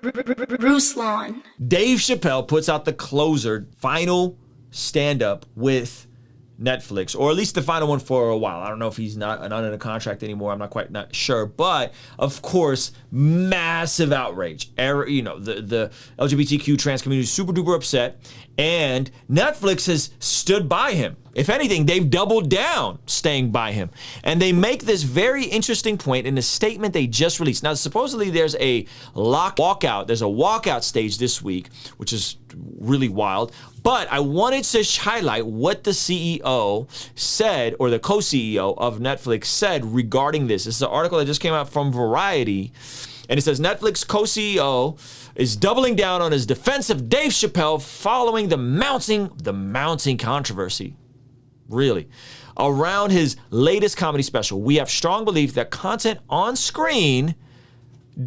Ruslan. Dave Chappelle puts out the closer, final stand-up with Netflix, or at least the final one for a while. I don't know if he's not under a contract anymore. I'm not sure. But of course, massive outrage. You know, the LGBTQ trans community is super duper upset, and Netflix has stood by him. If anything, they've doubled down staying by him. And they make this very interesting point in the statement they just released. Now, supposedly there's a walkout. There's a walkout stage this week, which is really wild. But I wanted to highlight what the CEO said, or the co-CEO of Netflix said regarding this. This is an article that just came out from Variety. And it says Netflix co-CEO is doubling down on his defense of Dave Chappelle following the mounting controversy. Really, around his latest comedy special. We have strong belief that content on screen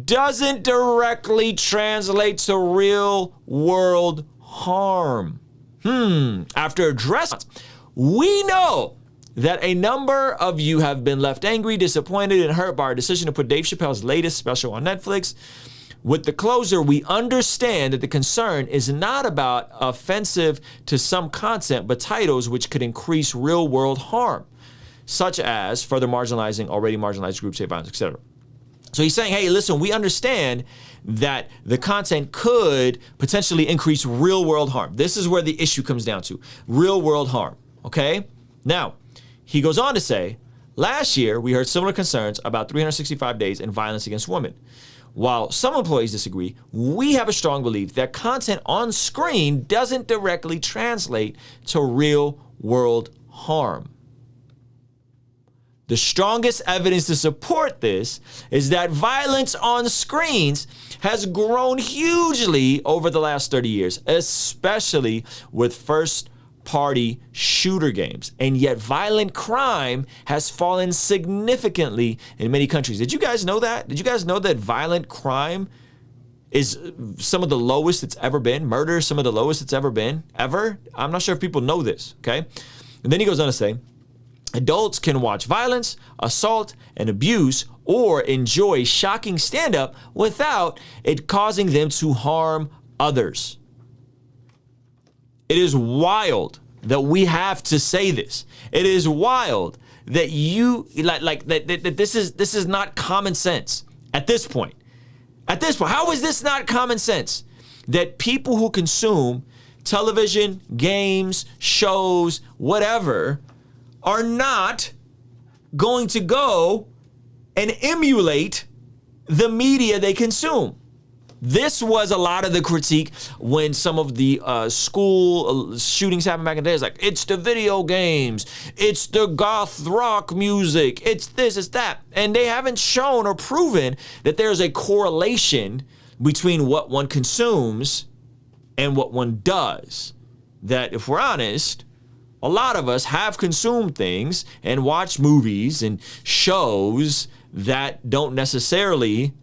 doesn't directly translate to real world harm. After addressing, we know that a number of you have been left angry, disappointed, and hurt by our decision to put Dave Chappelle's latest special on Netflix. With the closer, we understand that the concern is not about offensive to some content, but titles which could increase real-world harm, such as further marginalizing already marginalized groups, hate violence, etc. So he's saying, hey, listen, we understand that the content could potentially increase real-world harm. This is where the issue comes down to, real-world harm, okay? Now, he goes on to say, last year, we heard similar concerns about 365 days and violence against women. While some employees disagree, we have a strong belief that content on screen doesn't directly translate to real world harm. The strongest evidence to support this is that violence on screens has grown hugely over the last 30 years, especially with first-party shooter games. And yet violent crime has fallen significantly in many countries. Did you guys know that? Did you guys know that violent crime is some of the lowest it's ever been? Murder is some of the lowest it's ever been, ever? I'm not sure if people know this, okay? And then he goes on to say, adults can watch violence, assault, and abuse, or enjoy shocking stand-up without it causing them to harm others. It is wild that we have to say this. It is wild that that this is not common sense at this point. At this point, how is this not common sense? That people who consume television, games, shows, whatever, are not going to go and emulate the media they consume. This was a lot of the critique when some of the school shootings happened back in the day. It's like, it's the video games, it's the goth rock music, it's this, it's that. And they haven't shown or proven that there's a correlation between what one consumes and what one does. That if we're honest, a lot of us have consumed things and watched movies and shows that don't necessarily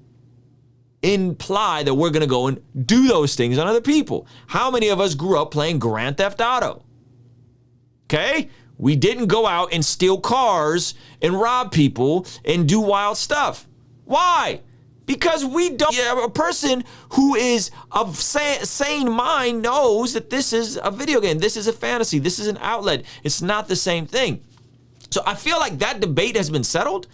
imply that we're gonna go and do those things on other people. How many of us grew up playing Grand Theft Auto? Okay? We didn't go out and steal cars and rob people and do wild stuff. Why? Because we don't. A person who is of sane mind knows that this is a video game. This is a fantasy. This is an outlet. It's not the same thing. So I feel like that debate has been settled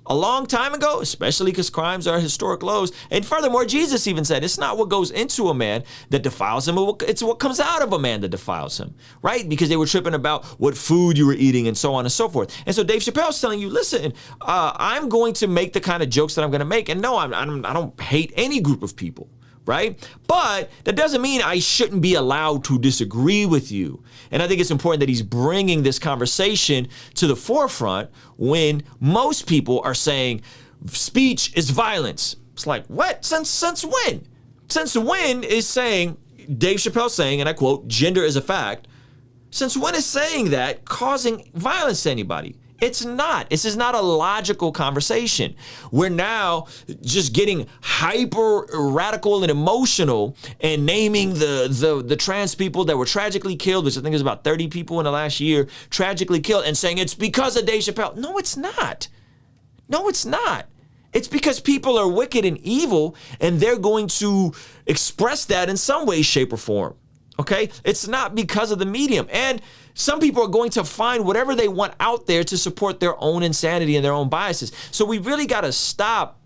a long time ago, especially because crimes are historic lows. And furthermore, Jesus even said, it's not what goes into a man that defiles him, it's what comes out of a man that defiles him, right? Because they were tripping about what food you were eating and so on and so forth. And so Dave Chappelle's telling you, listen, I'm going to make the kind of jokes that I'm going to make. And no, I don't hate any group of people, right? But that doesn't mean I shouldn't be allowed to disagree with you. And I think it's important that he's bringing this conversation to the forefront when most people are saying speech is violence. It's like, what? Since when? Since when is saying, Dave Chappelle saying, and I quote, gender is a fact. Since when is saying that causing violence to anybody? It's not. This is not a logical conversation. We're now just getting hyper radical and emotional and naming the trans people that were tragically killed, which I think is about 30 people in the last year, tragically killed, and saying it's because of Dave Chappelle. No, it's not. No, it's not. It's because people are wicked and evil, and they're going to express that in some way, shape, or form. Okay? It's not because of the medium. And some people are going to find whatever they want out there to support their own insanity and their own biases. So we really got to stop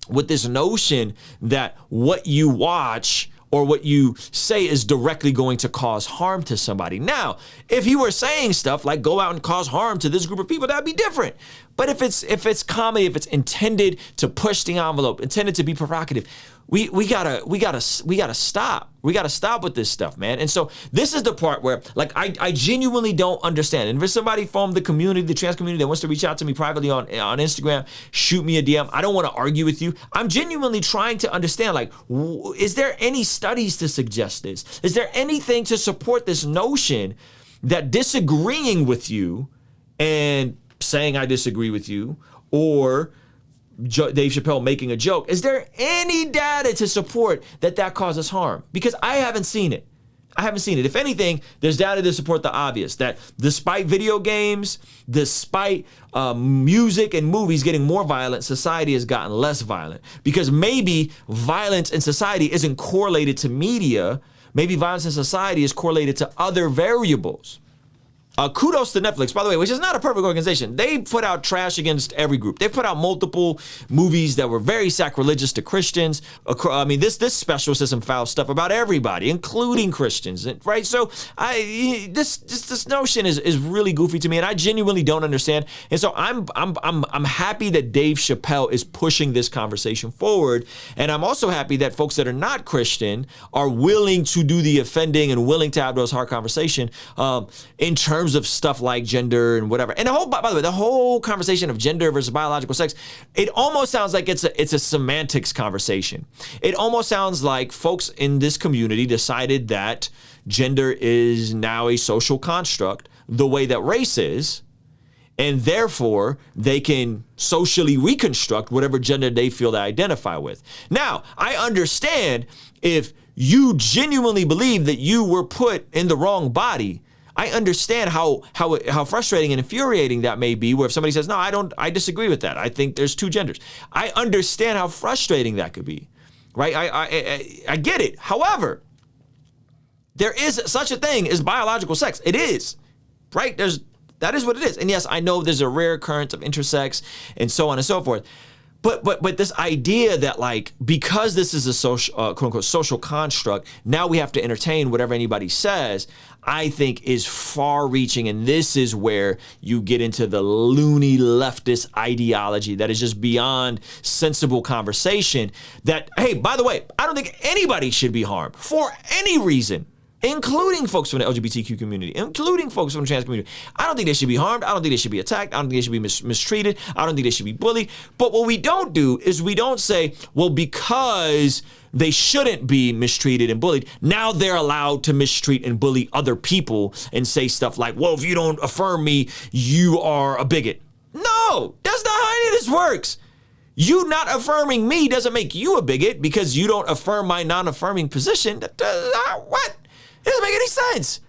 with this notion that what you watch or what you say is directly going to cause harm to somebody. Now, if you were saying stuff like go out and cause harm to this group of people, that'd be different. But if it's comedy, if it's intended to push the envelope, intended to be provocative, we gotta stop. We gotta stop with this stuff, man. And so this is the part where, like, I genuinely don't understand. And if there's somebody from the community, the trans community, that wants to reach out to me privately on Instagram, shoot me a DM. I don't want to argue with you. I'm genuinely trying to understand, like, is there any studies to suggest this? Is there anything to support this notion that disagreeing with you and saying I disagree with you, or Dave Chappelle making a joke, is there any data to support that causes harm? Because I haven't seen it. I haven't seen it. If anything, there's data to support the obvious, that despite video games, despite music and movies getting more violent, society has gotten less violent. Because maybe violence in society isn't correlated to media. Maybe violence in society is correlated to other variables. Kudos to Netflix, by the way, which is not a perfect organization. They put out trash against every group. They put out multiple movies that were very sacrilegious to Christians. I mean, this special says some foul stuff about everybody, including Christians, right? So this notion is really goofy to me, and I genuinely don't understand. And so I'm happy that Dave Chappelle is pushing this conversation forward, and I'm also happy that folks that are not Christian are willing to do the offending and willing to have those hard conversations in terms of stuff like gender and whatever. And by the way, the whole conversation of gender versus biological sex, it almost sounds like it's a semantics conversation. It almost sounds like folks in this community decided that gender is now a social construct the way that race is, and therefore they can socially reconstruct whatever gender they feel they identify with. Now, I understand if you genuinely believe that you were put in the wrong body. I understand how frustrating and infuriating that may be, where if somebody says, no, I disagree with that. I think there's two genders. I understand how frustrating that could be, right? I get it. However, there is such a thing as biological sex. It is, right? That is what it is. And yes, I know there's a rare occurrence of intersex and so on and so forth. But this idea that, like, because this is a social, quote unquote, social construct, now we have to entertain whatever anybody says, I think is far reaching. And this is where you get into the loony leftist ideology that is just beyond sensible conversation. That, hey, by the way, I don't think anybody should be harmed for any reason, including folks from the LGBTQ community, including folks from the trans community. I don't think they should be harmed. I don't think they should be attacked. I don't think they should be mistreated. I don't think they should be bullied. But what we don't do is we don't say, well, because they shouldn't be mistreated and bullied, now they're allowed to mistreat and bully other people and say stuff like, well, if you don't affirm me, you are a bigot. No, that's not how any of this works. You not affirming me doesn't make you a bigot because you don't affirm my non-affirming position. What? It doesn't make any sense,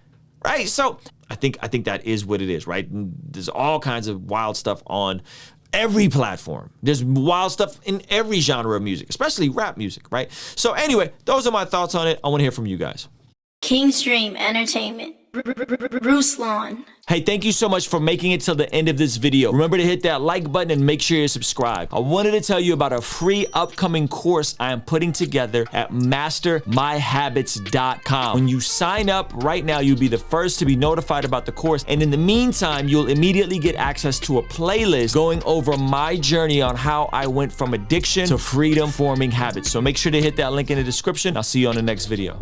right? So I think that is what it is, right? There's all kinds of wild stuff on every platform. There's wild stuff in every genre of music, especially rap music, right? So anyway, those are my thoughts on it. I want to hear from you guys. Kingstream Entertainment. Ruslan. Hey, thank you so much for making it till the end of this video. Remember to hit that like button and make sure you subscribe. I wanted to tell you about a free upcoming course I am putting together at mastermyhabits.com. When you sign up right now, you'll be the first to be notified about the course. And in the meantime, you'll immediately get access to a playlist going over my journey on how I went from addiction to freedom forming habits. So make sure to hit that link in the description. I'll see you on the next video.